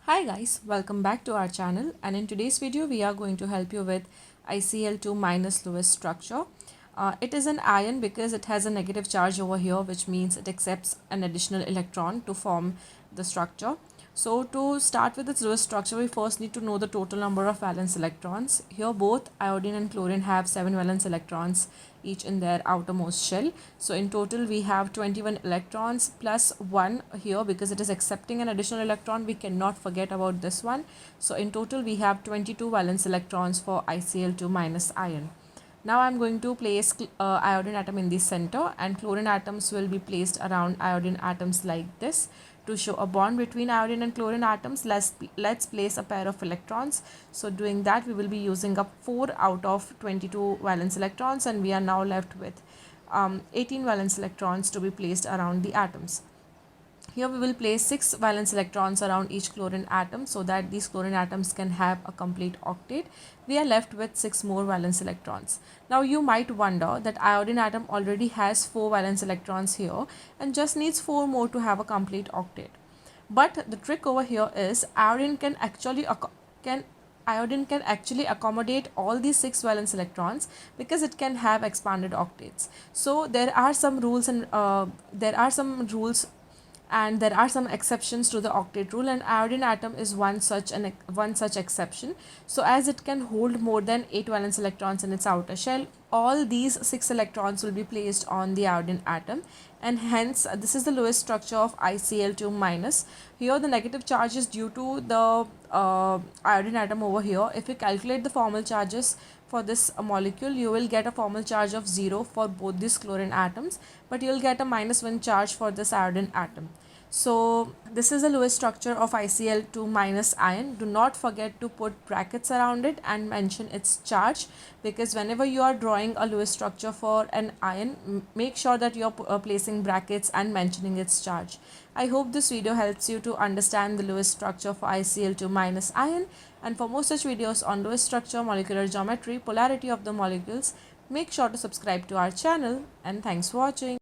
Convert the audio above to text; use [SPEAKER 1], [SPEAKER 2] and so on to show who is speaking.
[SPEAKER 1] Hi guys, welcome back to our channel, and in today's video we are going to help you with ICl2 minus Lewis structure. It is an ion because it has a negative charge over here, which means it accepts an additional electron to form the structure. So to start with its Lewis structure, we first need to know the total number of valence electrons. Here both iodine and chlorine have 7 valence electrons each in their outermost shell. So in total we have 21 electrons plus 1 here because it is accepting an additional electron. We cannot forget about this one. So in total we have 22 valence electrons for ICl2 minus ion. Now I'm going to place iodine atom in the center, and chlorine atoms will be placed around iodine atoms like this. To show a bond between iodine and chlorine atoms, let's place a pair of electrons. So doing that, we will be using up 4 out of 22 valence electrons, and we are now left with 18 valence electrons to be placed around the atoms. Here we will place 6 valence electrons around each chlorine atom so that these chlorine atoms can have a complete octet. We are left with 6 more valence electrons. Now you might wonder that iodine atom already has 4 valence electrons here and just needs 4 more to have a complete octet. But the trick over here is iodine can actually accommodate all these 6 valence electrons because it can have expanded octets. So there are some rules and there are some exceptions to the octet rule, and iodine atom is one such exception. So as it can hold more than 8 valence electrons in its outer shell, all these 6 electrons will be placed on the iodine atom, and hence this is the Lewis structure of ICl2 minus. Here the negative charge is due to the iodine atom over here. If you calculate the formal charges for this molecule, you will get a formal charge of 0 for both these chlorine atoms, but you will get a -1 charge for this iodine atom. So this is the Lewis structure of ICl2 minus ion. Do not forget to put brackets around it and mention its charge, because whenever you are drawing a Lewis structure for an ion, make sure that you are placing brackets and mentioning its charge. I hope this video helps you to understand the Lewis structure for ICl2 minus ion, and for more such videos on Lewis structure, molecular geometry, polarity of the molecules, make sure to subscribe to our channel, and thanks for watching.